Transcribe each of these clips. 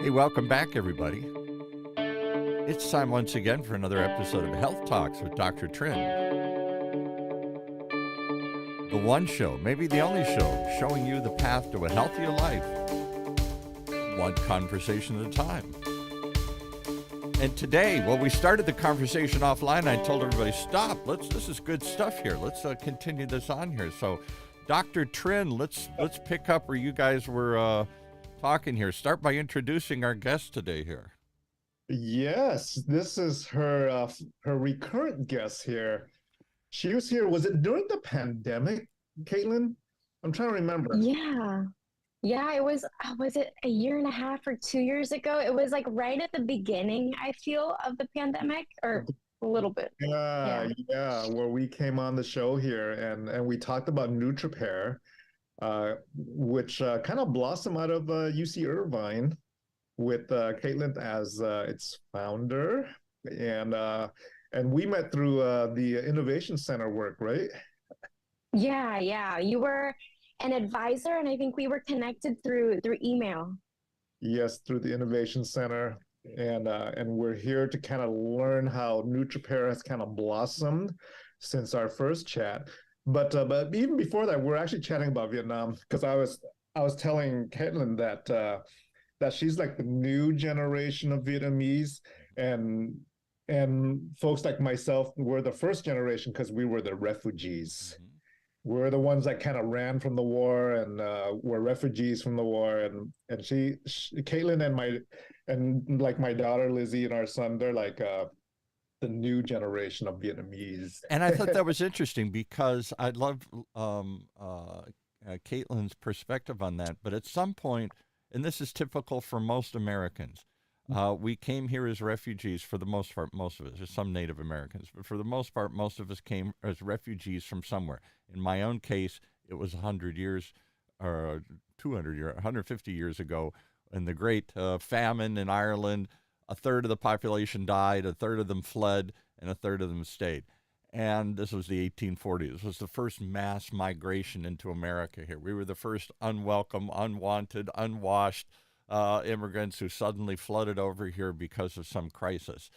Hey, welcome back, everybody. It's time once again for another episode of Health Talks with Dr. Trinh. The one show, maybe the only show, showing you the path to a healthier life, one conversation at a time. And today, well, we started the conversation offline. I told everybody, stop. This is good stuff here. Let's continue this on here. So, Dr. Trinh, let's pick up where you guys were talking here. Start by introducing our guest today here. Yes, this is her recurrent guest here. She was here. Was it during the pandemic, Catlain? I'm trying to remember. Yeah, it was it a year and a half or 2 years ago? It was like right at the beginning, I feel, of the pandemic, or a little bit. Yeah, where we came on the show here and we talked about NUTRIPAIR, which kind of blossomed out of UC Irvine with Catlain as its founder. And we met through the Innovation Center work, right? Yeah. You were an advisor, and I think we were connected through email. Yes, through the Innovation Center. And we're here to kind of learn how NUTRIPAIR has kind of blossomed since our first chat. But even before that, we're actually chatting about Vietnam, because I was telling Catlain that she's like the new generation of Vietnamese, and folks like myself were the first generation because we were the refugees. Mm-hmm. We're the ones that kind of ran from the war and were refugees from the war. And she Catlain and like my daughter Lizzie and our son, they're like the new generation of Vietnamese. And I thought that was interesting because I love Catlain's perspective on that. But at some point, and this is typical for most Americans, we came here as refugees for the most part, most of us. There's some Native Americans, but for the most part, most of us came as refugees from somewhere. In my own case, it was 100 years or 200 years, 150 years ago in the great famine in Ireland. A third of the population died, a third of them fled, and a third of them stayed. And this was the 1840s. This was the first mass migration into America here. We were the first unwelcome, unwanted, unwashed immigrants who suddenly flooded over here because of some crisis.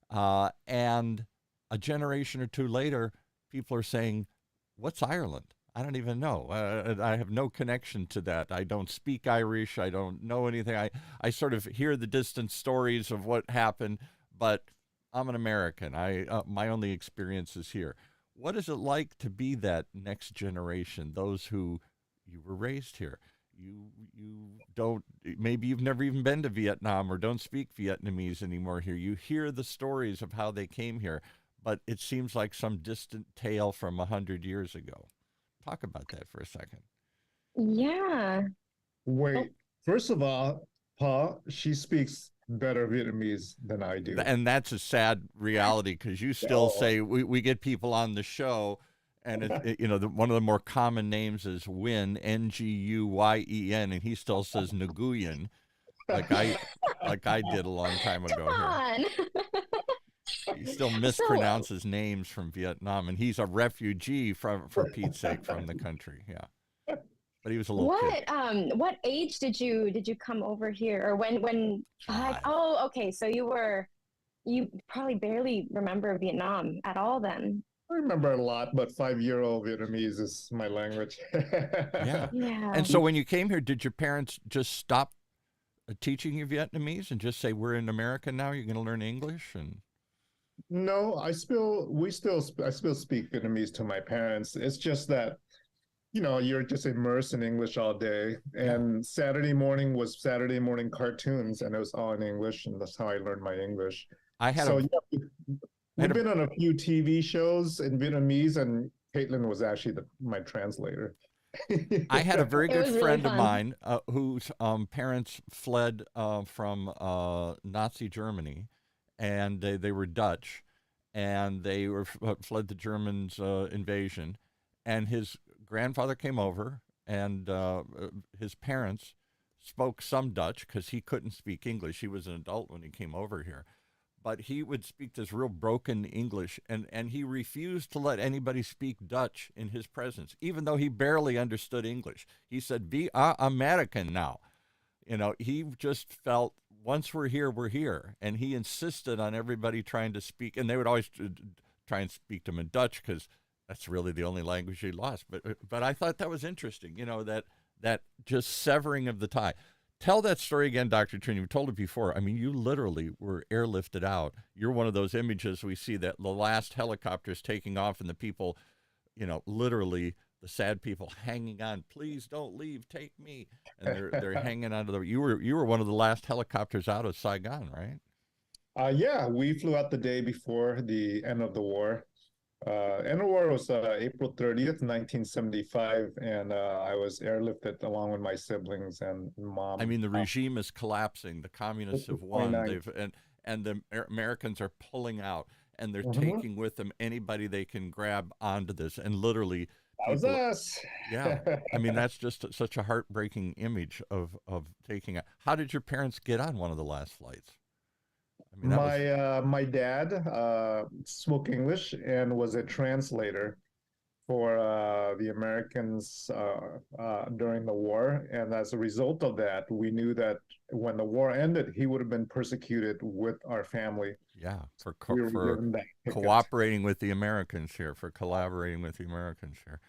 And a generation or two later, people are saying, what's Ireland? I don't even know. I have no connection to that. I don't speak Irish. I don't know anything. I sort of hear the distant stories of what happened, but I'm an American. My only experience is here. What is it like to be that next generation, those who you were raised here? You don't, maybe you've never even been to Vietnam or don't speak Vietnamese anymore here. You hear the stories of how they came here, but it seems like some distant tale from 100 years ago. Talk about that for a second. Yeah. Wait, first of all, Paul, she speaks better Vietnamese than I do. And that's a sad reality, because you still say, we get people on the show, and one of the more common names is Nguyen, Nguyen, and he still says Nguyen, like I did a long time ago here. He still mispronounces names from Vietnam, and he's a refugee for Pete's sake, from the country. Yeah, but he was a little kid. What age did you come over here, or when? Okay, so you probably barely remember Vietnam at all then. I remember a lot, but 5-year-old Vietnamese is my language. Yeah. And so when you came here, did your parents just stop teaching you Vietnamese and just say, we're in America now, you're going to learn English? And no, I still speak Vietnamese to my parents. It's just that, you're just immersed in English all day. And Saturday morning was Saturday morning cartoons, and it was all in English, and that's how I learned my English. We've been on a few TV shows in Vietnamese, and Catlain was actually my translator. I had a very good friend of mine whose parents fled from Nazi Germany, and they were Dutch, and they fled the Germans' invasion. And his grandfather came over, and his parents spoke some Dutch because he couldn't speak English. He was an adult when he came over here. But he would speak this real broken English, and he refused to let anybody speak Dutch in his presence, even though he barely understood English. He said, "We are American now." He just felt once we're here, we're here. And he insisted on everybody trying to speak, and they would always try and speak to him in Dutch because that's really the only language he lost. But I thought that was interesting, you know, that just severing of the tie. Tell that story again, Dr. Trinh. You've told it before. I mean, you literally were airlifted out. You're one of those images we see, that the last helicopters taking off and the people, you know, literally the sad people hanging on. Please don't leave. Take me. And they're hanging onto the. You were one of the last helicopters out of Saigon, right? Yeah, we flew out the day before the end of the war. End of the war was April 30th, 1975, and I was airlifted along with my siblings and mom. I mean, the regime is collapsing. The communists have won. And the Americans are pulling out, and they're taking with them anybody they can grab onto this. And literally, that was us. Yeah, I mean, that's just such a heartbreaking image of taking. How did your parents get on one of the last flights? I mean, my dad spoke English and was a translator for the Americans during the war. And as a result of that, we knew that when the war ended, he would have been persecuted with our family. Yeah, for cooperating with the Americans here, for collaborating with the Americans here.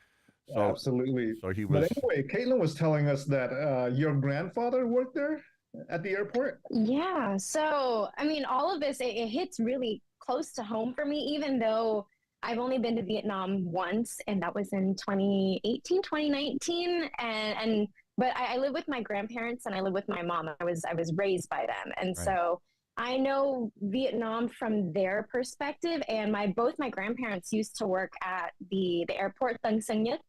So, absolutely. So he was. But anyway, Caitlin was telling us that your grandfather worked there at the airport. Yeah. So, I mean, all of this, it hits really close to home for me, even though I've only been to Vietnam once, and that was in 2018, 2019. But I live with my grandparents and I live with my mom. I was raised by them. And right. So I know Vietnam from their perspective, and both my grandparents used to work at the airport Tân Sơn Nhất.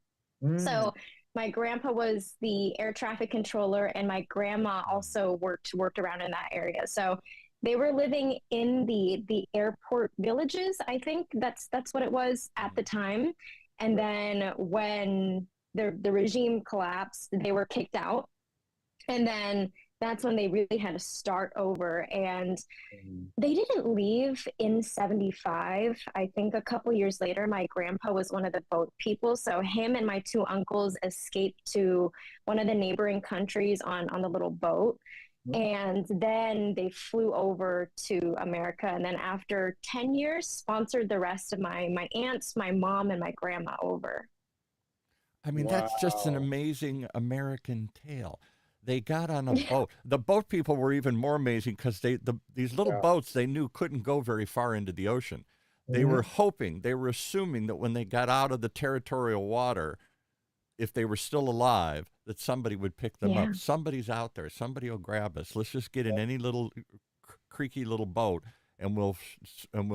So my grandpa was the air traffic controller, and my grandma also worked around in that area. So they were living in the airport villages. I think that's what it was at the time. And then when the regime collapsed, they were kicked out. And then that's when they really had to start over. And they didn't leave in 75. I think a couple years later, my grandpa was one of the boat people. So him and my two uncles escaped to one of the neighboring countries on the little boat. And then they flew over to America. And then after 10 years, sponsored the rest of my aunts, my mom, and my grandma over. I mean, that's just an amazing American tale. They got on a boat. The boat people were even more amazing because these little boats they knew couldn't go very far into the ocean. They were hoping, they were assuming that when they got out of the territorial water, if they were still alive, that somebody would pick them up. Somebody's out there. Somebody will grab us. Let's just get in any little creaky little boat, and we'll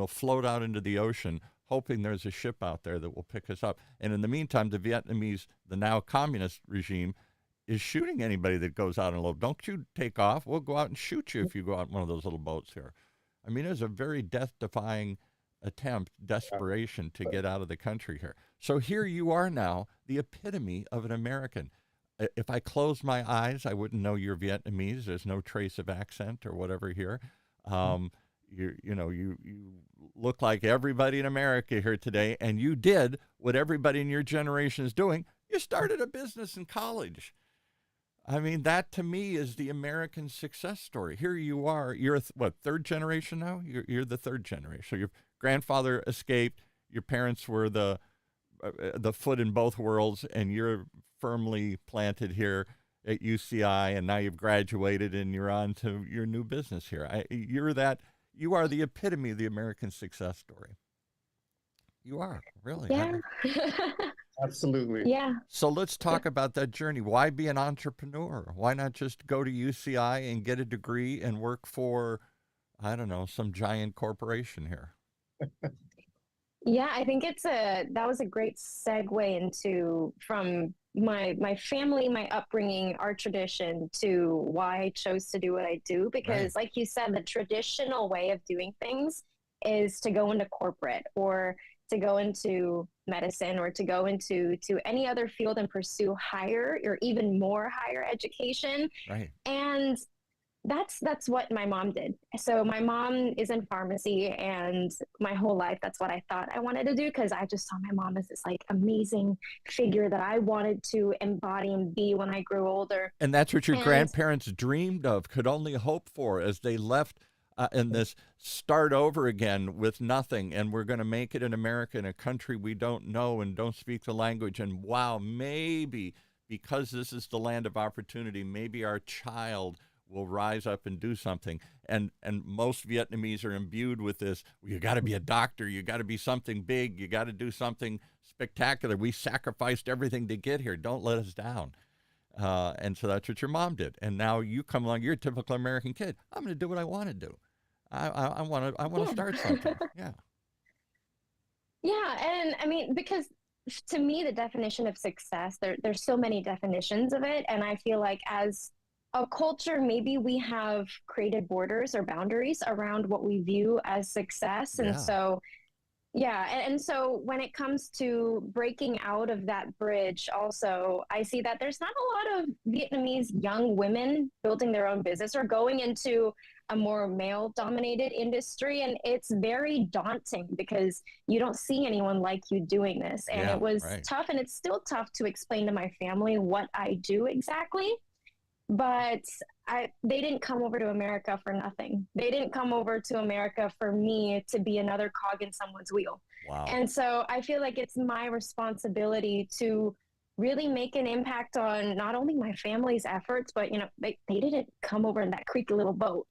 float out into the ocean, hoping there's a ship out there that will pick us up. And in the meantime, the Vietnamese, the now communist regime, is shooting anybody that goes out in a little. Don't you take off. We'll go out and shoot you if you go out in one of those little boats here. I mean, it was a very death-defying attempt, desperation to get out of the country here. So here you are now, the epitome of an American. If I closed my eyes, I wouldn't know you're Vietnamese. There's no trace of accent or whatever here. You look like everybody in America here today, and you did what everybody in your generation is doing. You started a business in college. I mean, that to me is the American success story. Here you are. You're third generation now? You're the third generation. So your grandfather escaped. Your parents were the foot in both worlds, and you're firmly planted here at UCI, and now you've graduated and you're on to your new business here. You are the epitome of the American success story. You are, really. Yeah. Absolutely. Yeah. So let's talk about that journey. Why be an entrepreneur? Why not just go to UCI and get a degree and work for, I don't know, some giant corporation here? Yeah, I think that was a great segue into from my family, my upbringing, our tradition, to why I chose to do what I do. Because like you said, the traditional way of doing things is to go into corporate or to go into medicine or to go into any other field and pursue higher or even more higher education. Right. And That's what my mom did. So my mom is in pharmacy, and my whole life that's what I thought I wanted to do, because I just saw my mom as this like amazing figure that I wanted to embody and be when I grew older. And that's what your And grandparents dreamed of, could only hope for, as they left in this start over again with nothing. And we're going to make it in America, in a country we don't know and don't speak the language. And wow, maybe because this is the land of opportunity, maybe our child will rise up and do something. And most Vietnamese are imbued with this. Well, you got to be a doctor. You got to be something big. You got to do something spectacular. We sacrificed everything to get here. Don't let us down. And so that's what your mom did. And now you come along. You're a typical American kid. I'm going to do what I want to do. I want to start something. Yeah. Yeah, and I mean, because to me, the definition of success, there's so many definitions of it, and I feel like as a culture, maybe we have created borders or boundaries around what we view as success, and Yeah. so yeah, and so when it comes to breaking out of that bridge, also, I see that there's not a lot of Vietnamese young women building their own business or going into a more male dominated industry. And it's very daunting because you don't see anyone like you doing this. And Yeah, it was right. tough, and it's still tough to explain to my family what I do exactly. But they didn't come over to America for nothing. They didn't come over to America for me to be another cog in someone's wheel. Wow. And so I feel like it's my responsibility to really make an impact on not only my family's efforts, but, you know, they didn't come over in that creaky little boat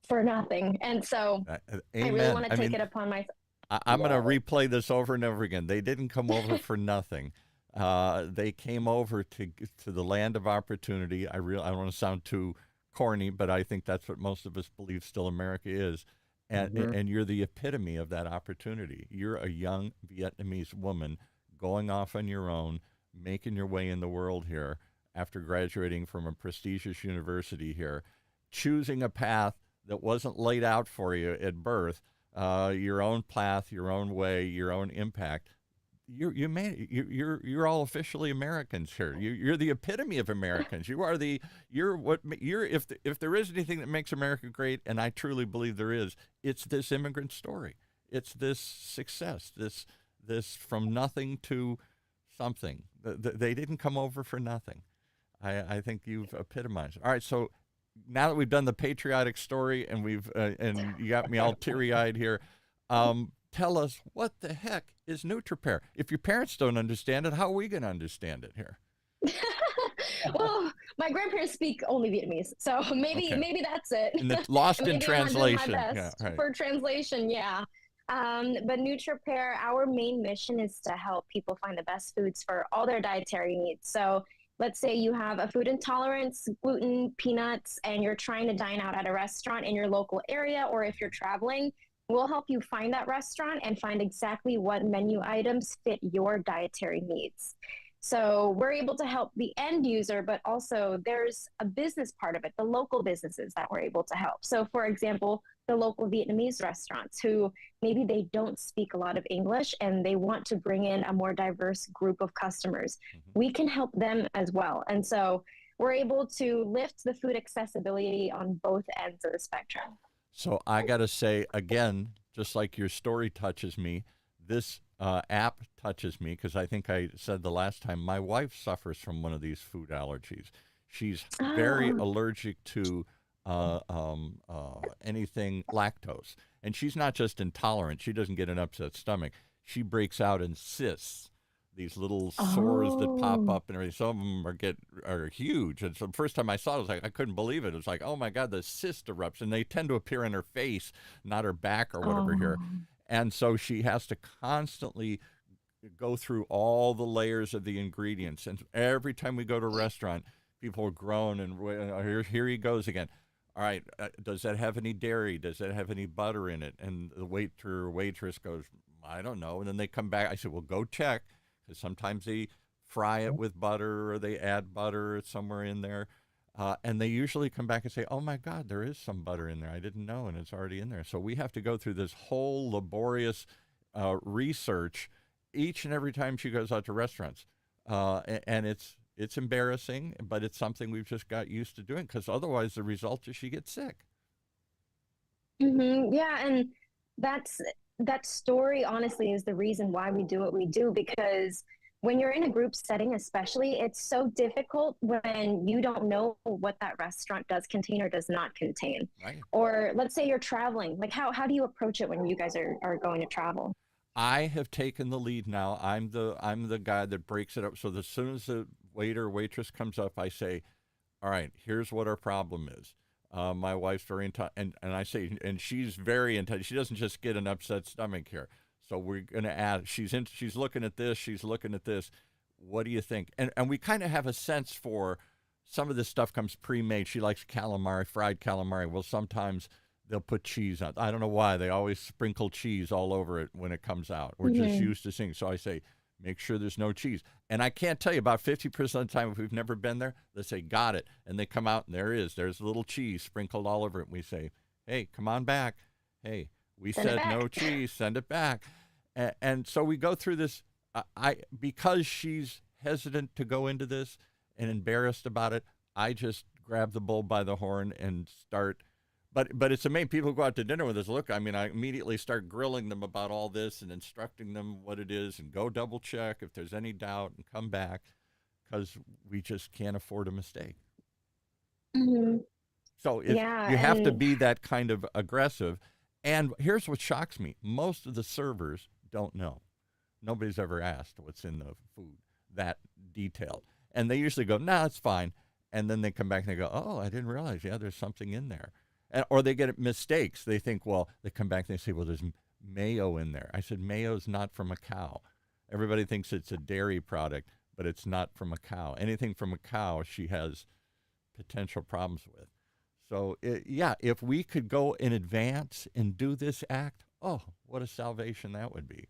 for nothing. And so I really want to take it upon myself. I'm going to replay this over and over again. They didn't come over for nothing. They came over to the land of opportunity. I don't want to sound too corny, but I think that's what most of us believe still America is. And you're the epitome of that opportunity. You're a young Vietnamese woman going off on your own, making your way in the world here after graduating from a prestigious university here, choosing a path that wasn't laid out for you at birth, your own path, your own way, your own impact. You made it. You're all officially Americans here. You're the epitome of Americans. If there is anything that makes America great, and I truly believe there is, it's this immigrant story. It's this success. This from nothing to something. They didn't come over for nothing. I think you've epitomized it. All right, so now that we've done the patriotic story and and you got me all teary-eyed here. Tell us, what the heck is NUTRIPAIR? If your parents don't understand it, how are we going to understand it here? Well, my grandparents speak only Vietnamese, so maybe that's it. And it's lost in translation. My best for translation, yeah. But NUTRIPAIR, our main mission is to help people find the best foods for all their dietary needs. So let's say you have a food intolerance, gluten, peanuts, and you're trying to dine out at a restaurant in your local area, or if you're traveling, we'll help you find that restaurant and find exactly what menu items fit your dietary needs. So we're able to help the end user, but also there's a business part of it, the local businesses that we're able to help. So for example, the local Vietnamese restaurants who maybe they don't speak a lot of English and they want to bring in a more diverse group of customers. We can help them as well. And so we're able to lift the food accessibility on both ends of the spectrum. So I got to say, again, just like your story touches me, this app touches me, because I think I said the last time, my wife suffers from one of these food allergies. She's very allergic to anything lactose. And she's not just intolerant. She doesn't get an upset stomach. She breaks out in cysts, these little sores that pop up and everything. Some of them are huge. And so the first time I saw it, I was like, I couldn't believe it. It was like, oh my God, the cyst erupts. And they tend to appear in her face, not her back or whatever here. And so she has to constantly go through all the layers of the ingredients. And every time we go to a restaurant, people are groan and here he goes again. All right, does that have any dairy? Does that have any butter in it? And the waiter or waitress goes, I don't know. And then they come back. I said, well, go check. Because sometimes they fry it with butter or they add butter somewhere in there. And they usually come back and say, oh, my God, there is some butter in there. I didn't know, and it's already in there. So we have to go through this whole laborious research each and every time she goes out to restaurants. And it's It's embarrassing, but it's something we've just got used to doing, because otherwise the result is she gets sick. Yeah, and that's that story honestly is the reason why we do what we do, because when you're in a group setting, especially, it's so difficult when you don't know what that restaurant does contain or does not contain. Right. Or let's say you're traveling. Like how do you approach it when you guys are going to travel? I have taken the lead now. I'm the guy that breaks it up. So as soon as the waiter or waitress comes up, I say, all right, here's what our problem is. My wife's very and I say, and she's very intelligent. She doesn't just get an upset stomach here. So we're gonna add. She's looking at this. She's looking at this. What do you think? And we kind of have a sense for some of this stuff comes pre-made. She likes calamari, fried calamari. Well, sometimes they'll put cheese on. I don't know why they always sprinkle cheese all over it when it comes out. We're just used to seeing. So I say, make sure there's no cheese. And I can't tell you, about 50% of the time, if we've never been there, they say, got it. And they come out and there's a little cheese sprinkled all over it. And we say, hey, come on back. Hey, we said no cheese, send it back. And so we go through this. Because she's hesitant to go into this and embarrassed about it, I just grab the bull by the horn and start. But it's amazing. People go out to dinner with us. Look, I mean, I immediately start grilling them about all this and instructing them what it is, and go double check if there's any doubt and come back, because we just can't afford a mistake. So you have to be that kind of aggressive. And here's what shocks me. Most of the servers don't know. Nobody's ever asked what's in the food that detailed. And they usually go, no, it's fine. And then they come back and they go, oh, I didn't realize, there's something in there. Or they get mistakes. They think, well, they come back and they say, well, there's mayo in there. I said, mayo's not from a cow. Everybody thinks it's a dairy product, but it's not from a cow. Anything from a cow, she has potential problems with. So, if we could go in advance and do this act, oh, what a salvation that would be.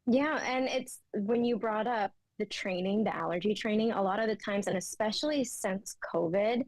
Yeah, and it's when you brought up the training, the allergy training, a lot of the times, and especially since COVID,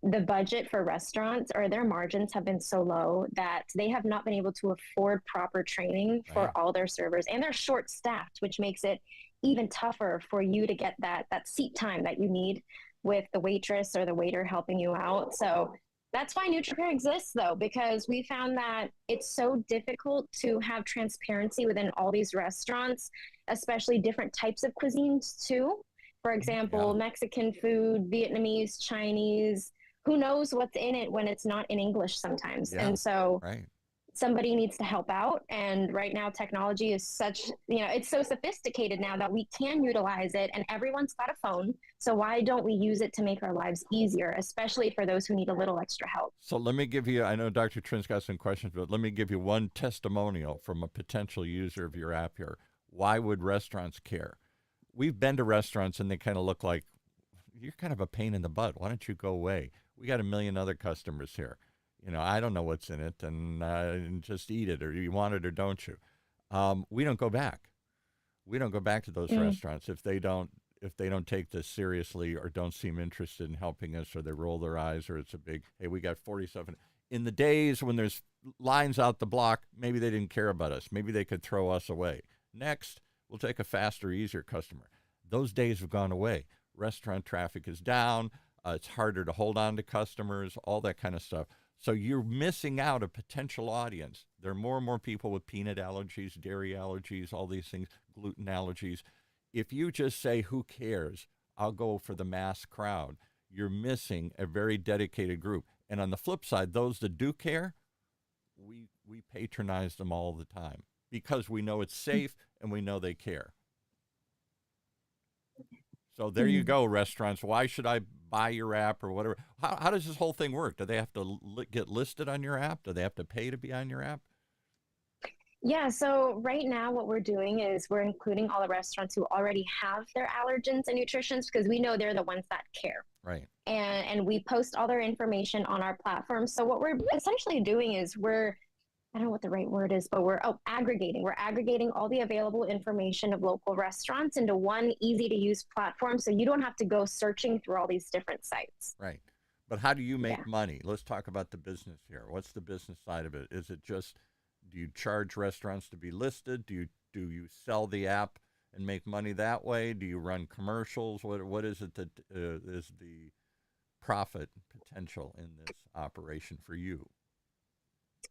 the budget for restaurants or their margins have been so low that they have not been able to afford proper training for all their servers, and they're short staffed, which makes it even tougher for you to get that seat time that you need with the waitress or the waiter helping you out. So that's why NutriPair exists, though, because we found that it's so difficult to have transparency within all these restaurants, especially different types of cuisines too. For example, Mexican food, Vietnamese, Chinese, who knows what's in it when it's not in English sometimes. And so somebody needs to help out. And right now, technology is such, it's so sophisticated now that we can utilize it, and everyone's got a phone. So why don't we use it to make our lives easier, especially for those who need a little extra help? So let me give you, I know Dr. Trin's got some questions, but let me give you one testimonial from a potential user of your app here. Why would restaurants care? We've been to restaurants and they kind of look like, you're kind of a pain in the butt. Why don't you go away? We got a million other customers here. I don't know what's in it, and just eat it, or you want it or don't you? We don't go back. We don't go back to those restaurants if they don't take this seriously, or don't seem interested in helping us, or they roll their eyes, or it's a big, hey, we got 47. In the days when there's lines out the block, maybe they didn't care about us. Maybe they could throw us away. Next, we'll take a faster, easier customer. Those days have gone away. Restaurant traffic is down. It's harder to hold on to customers, all that kind of stuff. So you're missing out a potential audience. There are more and more people with peanut allergies, dairy allergies, all these things, gluten allergies. If you just say, who cares? I'll go for the mass crowd. You're missing a very dedicated group. And on the flip side, those that do care, we patronize them all the time because we know it's safe and we know they care. So there you go, restaurants. Why should I buy your app or whatever? How does this whole thing work? Do they have to get listed on your app? Do they have to pay to be on your app? Yeah, so right now what we're doing is we're including all the restaurants who already have their allergens and nutritions, because we know they're the ones that care. Right. And we post all their information on our platform. So what we're essentially doing is I don't know what the right word is, but we're aggregating. We're aggregating all the available information of local restaurants into one easy to use platform, so you don't have to go searching through all these different sites. Right. But how do you make money? Let's talk about the business here. What's the business side of it? Is it just, do you charge restaurants to be listed? Do you sell the app and make money that way? Do you run commercials? What is it that is the profit potential in this operation for you?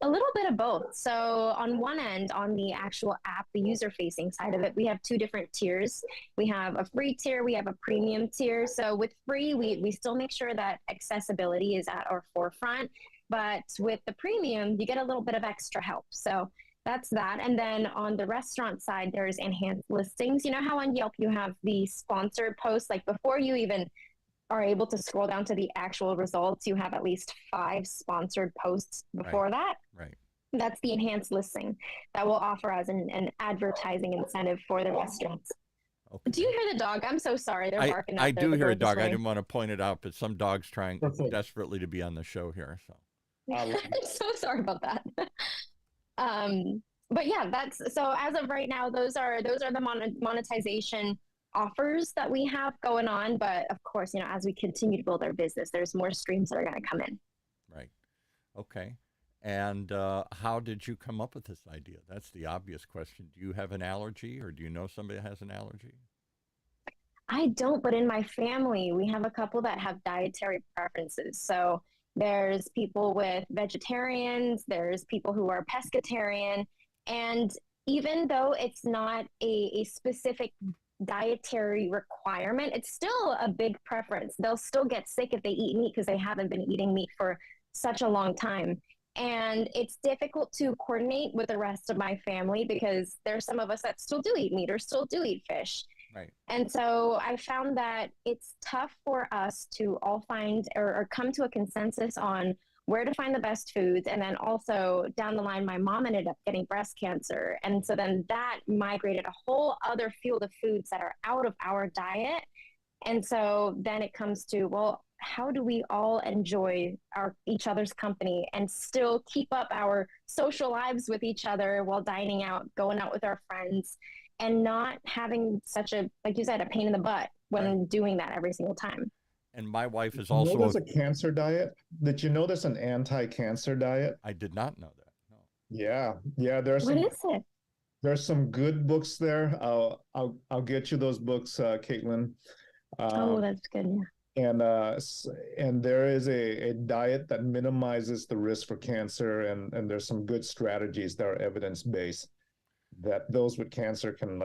A little bit of both. So on one end, on the actual app, the user-facing side of it, we have two different tiers. We have a free tier, we have a premium tier. So with free, we still make sure that accessibility is at our forefront. But with the premium, you get a little bit of extra help. So that's that. And then on the restaurant side, there's enhanced listings. You know how on Yelp you have the sponsored posts, like before you even are able to scroll down to the actual results, you have at least 5 sponsored posts before that. Right. That's the enhanced listing that will offer as an advertising incentive for the restaurants. Okay. Do you hear the dog? I'm so sorry. They're barking. I do hear a this dog. I way. didn't want to point it out, but some dog's trying Perfect. desperately to be on the show here. So I'm so sorry about that. But yeah, that's so as of right now, those are the monetization offers that we have going on. But of course, as we continue to build our business, there's more streams that are going to come in. Right. Okay. And how did you come up with this idea? That's the obvious question. Do you have an allergy, or do you know somebody that has an allergy? I don't, but in my family, we have a couple that have dietary preferences. So there's people with vegetarians, there's people who are pescatarian. And even though it's not a specific dietary requirement, it's still a big preference. They'll still get sick if they eat meat because they haven't been eating meat for such a long time. And it's difficult to coordinate with the rest of my family because there's some of us that still do eat meat or still do eat fish. Right. And so I found that it's tough for us to all find or come to a consensus on where to find the best foods. And then also down the line, my mom ended up getting breast cancer. And so then that migrated a whole other field of foods that are out of our diet. And so then it comes to, well, how do we all enjoy each other's company and still keep up our social lives with each other while dining out, going out with our friends, and not having such a, like you said, a pain in the butt when doing that every single time. And my wife is You know also there's a cancer diet. Did you know there's an anti-cancer diet? I did not know that. No. Yeah. There's What is it? There's some good books there. I'll get you those books, Caitlin. Oh, that's good. Yeah. And there is a diet that minimizes the risk for cancer, and there's some good strategies that are evidence-based that those with cancer can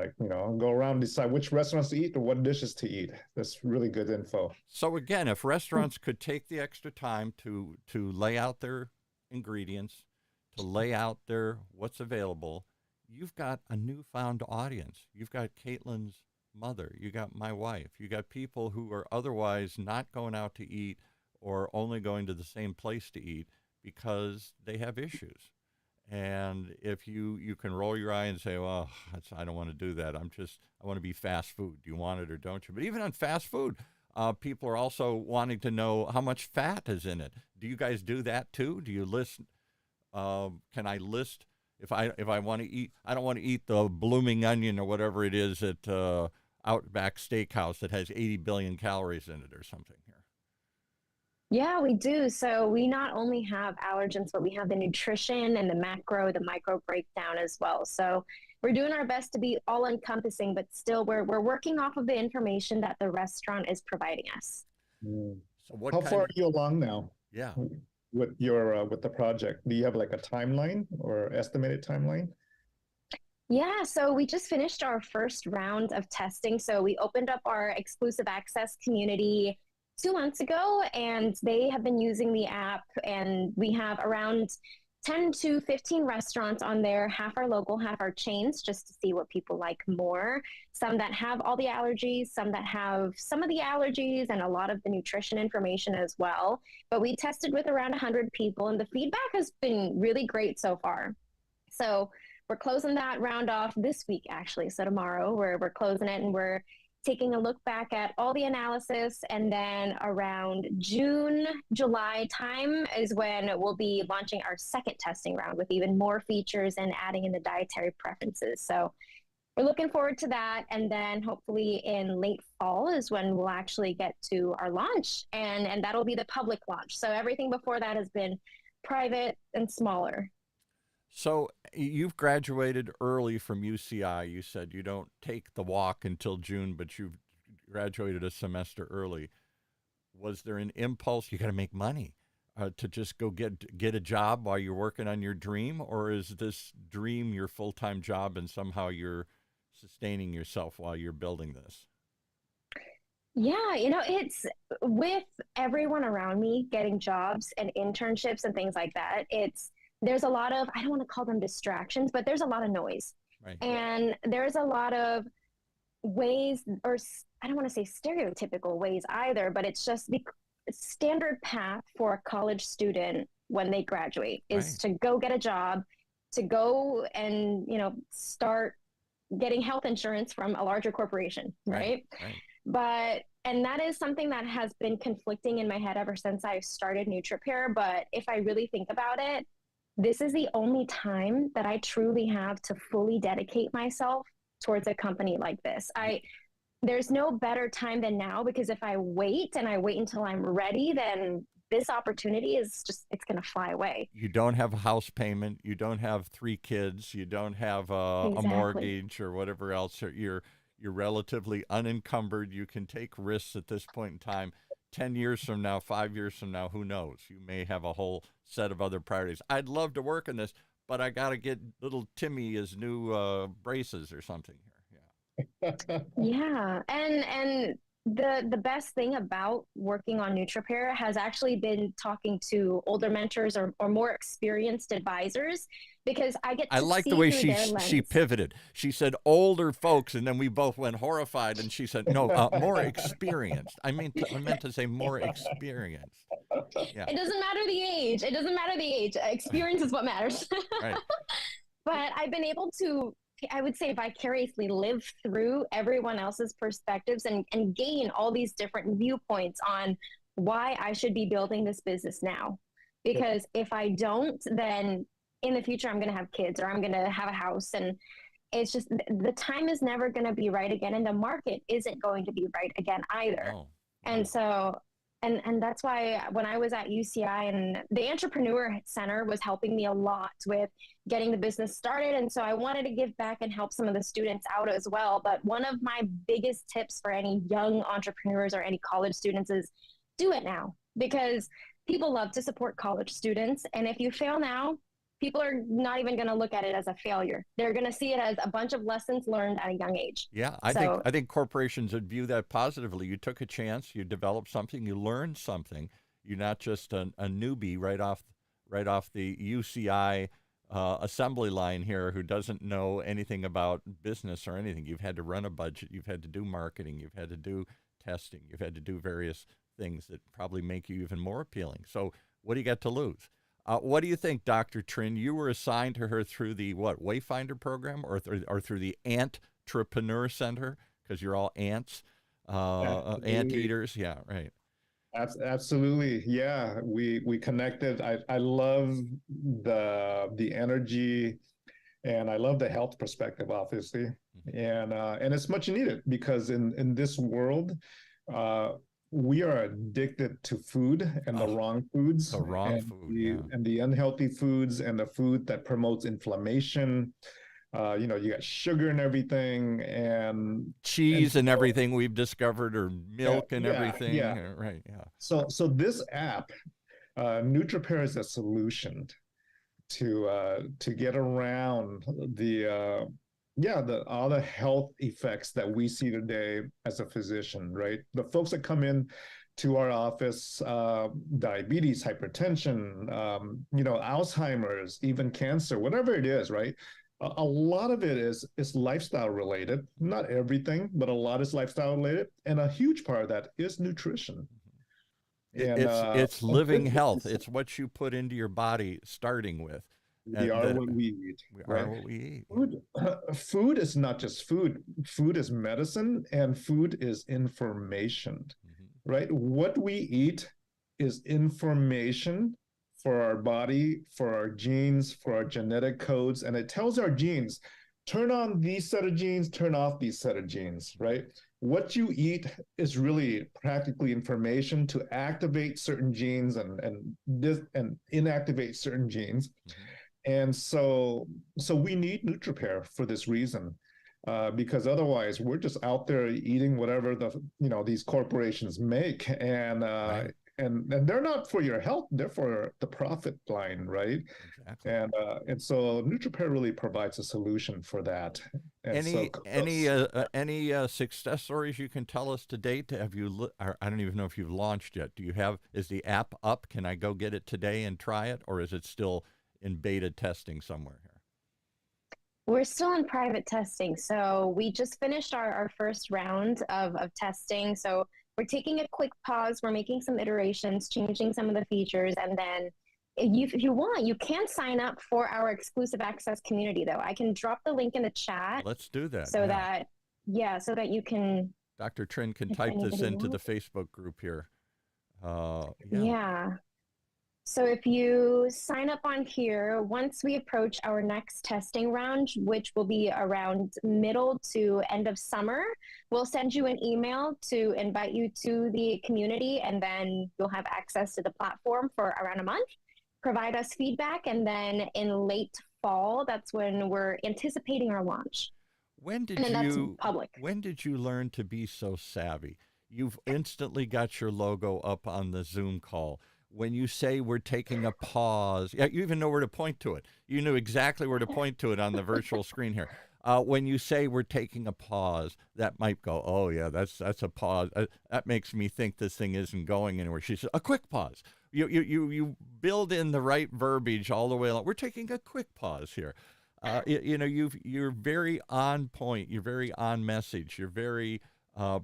go around and decide which restaurants to eat or what dishes to eat. That's really good info. So again, if restaurants could take the extra time to lay out their ingredients, to lay out their what's available, you've got a newfound audience. You've got Caitlin's mother, you got my wife, you got people who are otherwise not going out to eat or only going to the same place to eat because they have issues. And if you can roll your eye and say, well, I don't want to do that. I want to be fast food. Do you want it or don't you? But even on fast food, people are also wanting to know how much fat is in it. Do you guys do that too? Do you list, can I list if I want to eat, I don't want to eat the blooming onion or whatever it is at Outback Steakhouse that has 80 billion calories in it or something here. Yeah, we do. So we not only have allergens, but we have the nutrition and the macro, the micro breakdown as well. So we're doing our best to be all encompassing, but still we're working off of the information that the restaurant is providing us. So how far are you along now? Yeah. With your with the project, do you have like a timeline or estimated timeline? Yeah, so we just finished our first round of testing. So we opened up our exclusive access community 2 months ago, and they have been using the app, and we have around 10 to 15 restaurants on there, half are local, half are chains, just to see what people like more. Some that have all the allergies, some that have some of the allergies and a lot of the nutrition information as well. But we tested with around 100 people, and the feedback has been really great so far. So we're closing that round off this week, actually. So tomorrow we're closing it, and we're taking a look back at all the analysis, and then around June, July time is when we'll be launching our second testing round with even more features and adding in the dietary preferences. So we're looking forward to that. And then hopefully in late fall is when we'll actually get to our launch, and that'll be the public launch. So everything before that has been private and smaller. So you've graduated early from UCI. You said you don't take the walk until June, but you've graduated a semester early. Was there an impulse? You got to make money to just go get a job while you're working on your dream, or is this dream your full-time job and somehow you're sustaining yourself while you're building this? Yeah, it's with everyone around me getting jobs and internships and things like that. There's a lot of, I don't want to call them distractions, but there's a lot of noise. Right. And there's a lot of ways, or I don't want to say stereotypical ways either, but it's just the standard path for a college student when they graduate is Right. to go get a job, to go and, start getting health insurance from a larger corporation, right? Right. But and that is something that has been conflicting in my head ever since I started NutriPair. But if I really think about it, this is the only time that I truly have to fully dedicate myself towards a company like this. There's no better time than now, because if I wait and I wait until I'm ready, then this opportunity is just, it's going to fly away. You don't have a house payment. You don't have 3 kids. You don't have a Exactly. mortgage or whatever else. You're relatively unencumbered. You can take risks at this point in time. 10 years from now, 5 years from now, who knows? You may have a whole set of other priorities. I'd love to work in this, but I got to get little Timmy his new braces or something here. Yeah. Yeah. And the best thing about working on NutriPair has actually been talking to older mentors or more experienced advisors, because I get to I like see the way through their lens. she pivoted. She said older folks, and then we both went horrified. And she said, "No, more experienced." I meant to say more experienced. Yeah. It doesn't matter the age. It doesn't matter the age. Experience is what matters. Right. But I've been able to, I would say, vicariously live through everyone else's perspectives and gain all these different viewpoints on why I should be building this business now. Because if I don't, then in the future, I'm going to have kids or I'm going to have a house. And it's just the time is never going to be right again. And the market isn't going to be right again either. Oh, And so, and that's why when I was at UCI, and the Entrepreneur Center was helping me a lot with getting the business started. And so I wanted to give back and help some of the students out as well. But one of my biggest tips for any young entrepreneurs or any college students is do it now, because people love to support college students. And if you fail now, people are not even going to look at it as a failure. They're going to see it as a bunch of lessons learned at a young age. yeah. I think corporations would view that positively. You took a chance. You developed something. You learned something. You're not just a newbie right off the UCI assembly line here who doesn't know anything about business or anything. You've had to run a budget. You've had to do marketing. You've had to do testing. You've had to do various things that probably make you even more appealing. So what do you got to lose? What do you think, Dr. Trinh? You were assigned to her through the Wayfinder program or through the Entrepreneur Center, because you're all ants, ant eaters. Yeah, right. Absolutely. Yeah. We connected. I love the energy, and I love the health perspective, obviously. Mm-hmm. And it's much needed, because in this world, we are addicted to food and the wrong foods. The wrong food, and the unhealthy foods and the food that promotes inflammation. You got sugar and everything, and cheese and everything we've discovered, or milk and everything. Yeah. Right. Yeah. So this app, NutriPair, is a solution to get around all the health effects that we see today as a physician, right? The folks that come in to our office, diabetes, hypertension, Alzheimer's, even cancer, whatever it is, right? A lot of it is lifestyle related. Not everything, but a lot is lifestyle related. And a huge part of that is nutrition. And, it's living health. It's what you put into your body, starting with. We are what we eat. We are what we eat. Food is not just food. Food is medicine, and food is information, right? What we eat is information for our body, for our genes, for our genetic codes, and it tells our genes, turn on these set of genes, turn off these set of genes, right? What you eat is really practically information to activate certain genes and inactivate certain genes. And so we need NutriPair for this reason, because otherwise we're just out there eating whatever these corporations make, and Right. and they're not for your health; they're for the profit line, right? Exactly. And so NutriPair really provides a solution for that. And so kudos. Any success stories you can tell us to date? Have you? I don't even know if you've launched yet. Do you have? Is the app up? Can I go get it today and try it, or is it still in beta testing somewhere here? We're still in private testing. So we just finished our first round of testing. So we're taking a quick pause. We're making some iterations, changing some of the features. And then if you want, you can sign up for our exclusive access community, though. I can drop the link in the chat Let's do that. so that, so that you can. Dr. Trinh can if type this anybody into the wants. Facebook group here. Yeah. So if you sign up on here, once we approach our next testing round, which will be around middle to end of summer, we'll send you an email to invite you to the community, and then you'll have access to the platform for around a month. Provide us feedback, and then in late fall, that's when we're anticipating our launch. When And did then that's you public. when did you learn to be so savvy? You've instantly got your logo up on the Zoom call. When you say we're taking a pause, yeah, you even know where to point to it. You knew exactly where to point to it on the virtual screen here. When you say we're taking a pause, that might go, oh yeah, that's a pause. That makes me think this thing isn't going anywhere. She says a quick pause. You build in the right verbiage all the way along. We're taking a quick pause here. You're very on point. You're very on message. You're very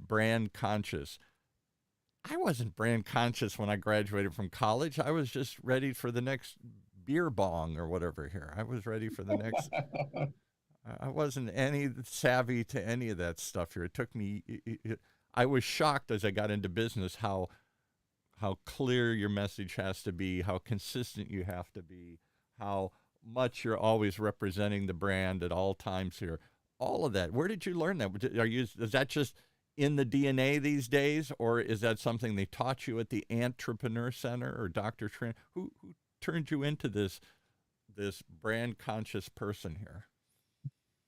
brand conscious. I wasn't brand conscious when I graduated from college. I was just ready for the next beer bong or whatever here. I was ready for the next. I wasn't any savvy to any of that stuff here. It took me. I was shocked as I got into business how clear your message has to be, how consistent you have to be, how much you're always representing the brand at all times here. All of that. Where did you learn that? Is that just in the DNA these days, or is that something they taught you at the Entrepreneur Center or Dr. Trinh? Who turned you into this brand conscious person here?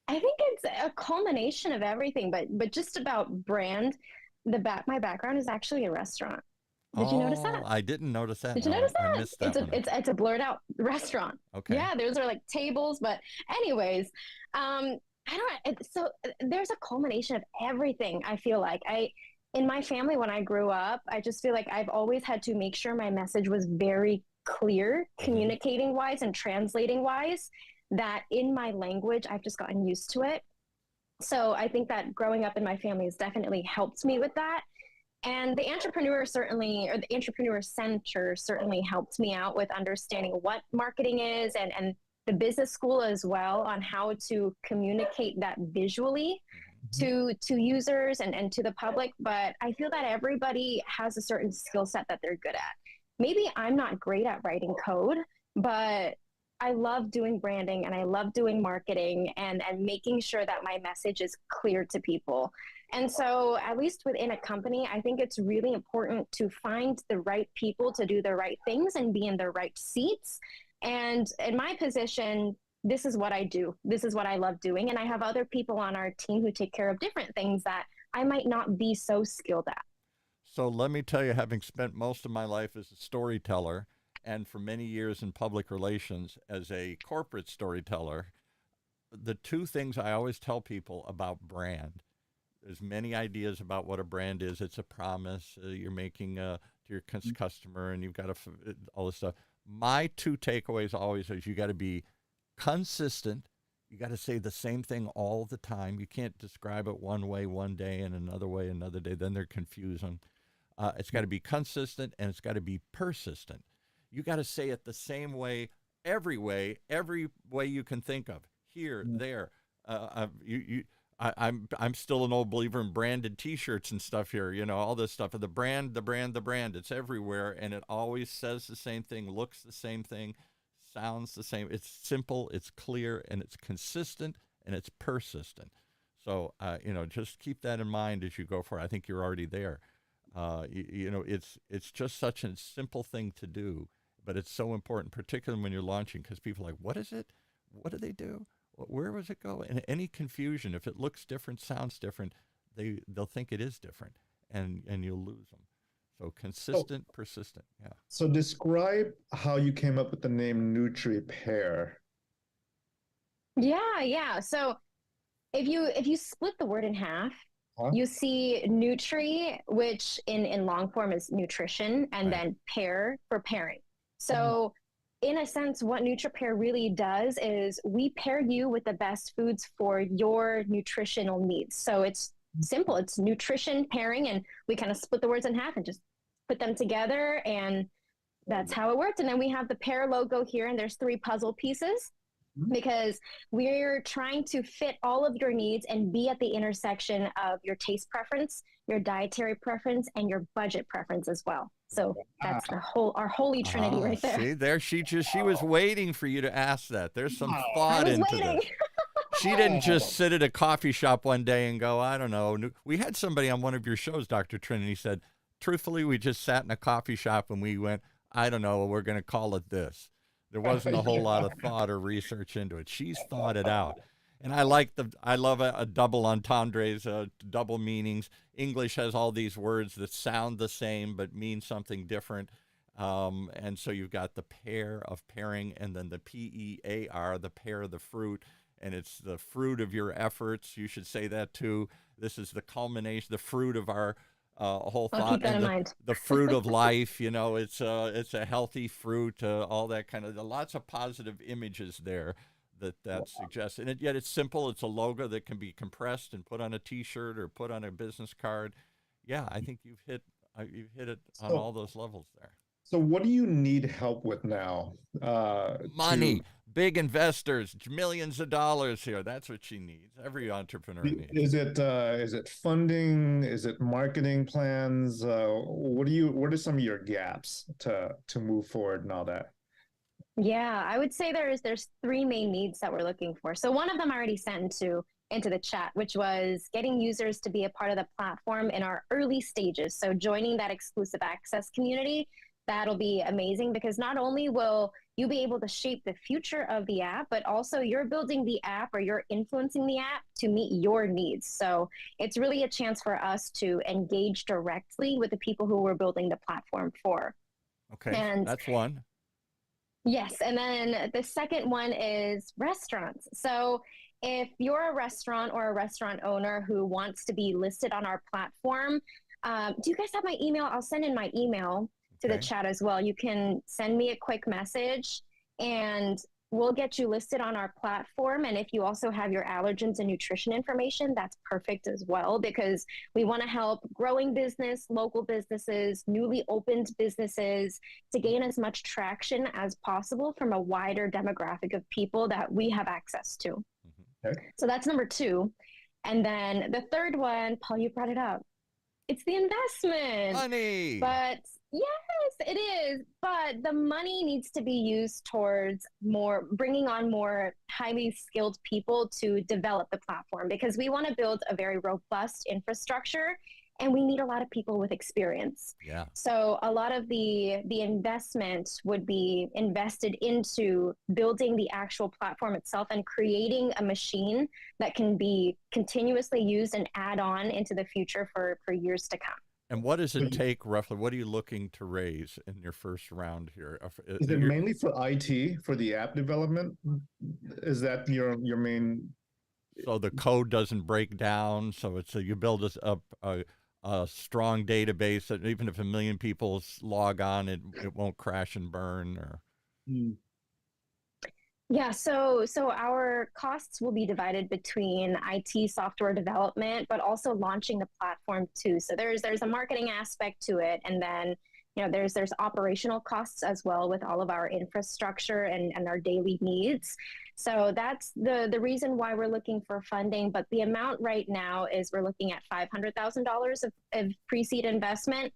I think it's a culmination of everything, but just about brand. My background is actually a restaurant. Did you notice that? I didn't notice that. Did you No, notice I that? missed that one. It's a blurred out restaurant. Okay. Yeah, those are like tables, but anyways, I don't. So there's a culmination of everything. I feel like in my family when I grew up, I just feel like I've always had to make sure my message was very clear, communicating wise and translating wise. That in my language, I've just gotten used to it. So I think that growing up in my family has definitely helped me with that. And the entrepreneur center certainly helped me out with understanding what marketing is, and the business school as well on how to communicate that visually to users and to the public. But I feel that everybody has a certain skill set that they're good at. Maybe I'm not great at writing code, but I love doing branding and I love doing marketing and making sure that my message is clear to people. And so, at least within a company, I think it's really important to find the right people to do the right things and be in the right seats. And in my position, this is what I do. This is what I love doing. And I have other people on our team who take care of different things that I might not be so skilled at. So let me tell you, having spent most of my life as a storyteller and for many years in public relations as a corporate storyteller, the two things I always tell people about brand. There's many ideas about what a brand is. It's a promise you're making to your customer, and you've got all this stuff. My two takeaways always is you got to be consistent. You got to say the same thing all the time. You can't describe it one way one day and another way another day. Then they're confusing. It's got to be consistent, and it's got to be persistent. You got to say it the same way, every way you can think of. Here, there. I'm still an old believer in branded T-shirts and stuff here. You know, all this stuff. The brand. It's everywhere, and it always says the same thing, looks the same thing, sounds the same. It's simple, it's clear, and it's consistent, and it's persistent. So, just keep that in mind as you go for it. I think you're already there. It's just such a simple thing to do, but it's so important, particularly when you're launching, because people are like, what is it? What do they do? Where was it go? And any confusion, if it looks different, sounds different, they'll think it is different, and you'll lose them. So consistent, persistent. Yeah. So describe how you came up with the name NutriPair. Yeah. So if you split the word in half, you see nutri, which in long form is nutrition, and then pair for pairing. So in a sense, what NutriPair really does is we pair you with the best foods for your nutritional needs. So it's simple. It's nutrition pairing, and we kind of split the words in half and just put them together, and that's how it worked. And then we have the pair logo here, and there's 3 puzzle pieces, because we're trying to fit all of your needs and be at the intersection of your taste preference, your dietary preference, and your budget preference as well. So that's our holy trinity right there. See, there she was waiting for you to ask that. There's some thought into this. She didn't just sit at a coffee shop one day and go, I don't know. We had somebody on one of your shows, Dr. Trinh, and he said, truthfully, we just sat in a coffee shop and we went, I don't know, we're going to call it this. There wasn't a whole lot of thought or research into it. She's thought it out. And I love a double entendres, double meanings. English has all these words that sound the same but mean something different. And so you've got the pair of pairing, and then the PEAR, the pair of the fruit. And it's the fruit of your efforts. You should say that too. This is the culmination, the fruit of our whole thought. I'll keep that in mind. The fruit of life, it's a healthy fruit, all that kind of, lots of positive images there that suggests, and yet it's simple. It's a logo that can be compressed and put on a T-shirt or put on a business card. Yeah, I think you've hit it on all those levels there. So what do you need help with now? Money. Big investors, millions of dollars here. That's what she needs. Every entrepreneur needs. Is it funding? Is it marketing plans? What are some of your gaps to move forward and all that? Yeah, I would say there's 3 main needs that we're looking for. So one of them I already sent into the chat, which was getting users to be a part of the platform in our early stages. So joining that exclusive access community, that'll be amazing, because not only will you be able to shape the future of the app, but also you're building the app, or you're influencing the app to meet your needs. So it's really a chance for us to engage directly with the people who we're building the platform for. Okay, and that's one. Yes, and then the second one is restaurants. So if you're a restaurant or a restaurant owner who wants to be listed on our platform, do you guys have my email? I'll send in my email to the chat as well. You can send me a quick message and we'll get you listed on our platform. And if you also have your allergens and nutrition information, that's perfect as well, because we want to help growing business, local businesses, newly opened businesses to gain as much traction as possible from a wider demographic of people that we have access to. Okay. So that's number 2. And then the third one, Paul, you brought it up. It's the investment. Money. But yes, it is. But the money needs to be used towards bringing on more highly skilled people to develop the platform, because we want to build a very robust infrastructure, and we need a lot of people with experience. Yeah. So a lot of the investment would be invested into building the actual platform itself and creating a machine that can be continuously used and add on into the future for years to come. And what does it take roughly? What are you looking to raise in your first round here? Is it mainly for IT, for the app development? Is that your main? So the code doesn't break down. So you build a strong database that even if 1 million people log on, it won't crash and burn. Or Yeah, so our costs will be divided between IT software development, but also launching the platform too. So there's a marketing aspect to it, and then there's operational costs as well with all of our infrastructure and our daily needs. So that's the reason why we're looking for funding. But the amount right now is we're looking at $500,000 of pre-seed investment.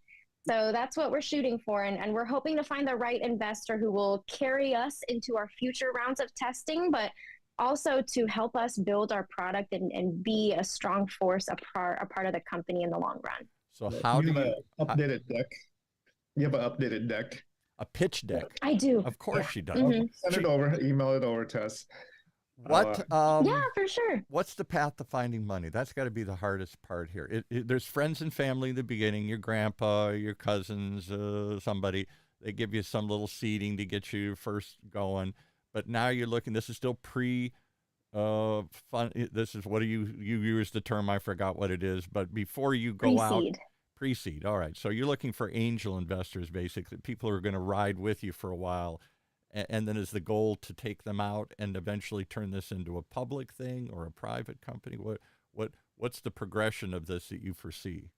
So that's what we're shooting for. And we're hoping to find the right investor who will carry us into our future rounds of testing, but also to help us build our product and be a strong force, a part of the company in the long run. So how do you updated deck? You have an updated deck. a pitch deck? I do. Of course she does. Mhm. Send it over, email it over to us. What Yeah, for sure. what's the path to finding money? That's got to be the hardest part here. There's friends and family in the beginning, your grandpa, your cousins, somebody. They give you some little seeding to get you first going. But now you're looking, this is still fun. This is, what do you use the term, I forgot what it is, but before you go out, Pre-seed. pre-seed. All right. So you're looking for angel investors, basically, people who are going to ride with you for a while. And then is the goal to take them out and eventually turn this into a public thing or a private company? What's the progression of this that you foresee?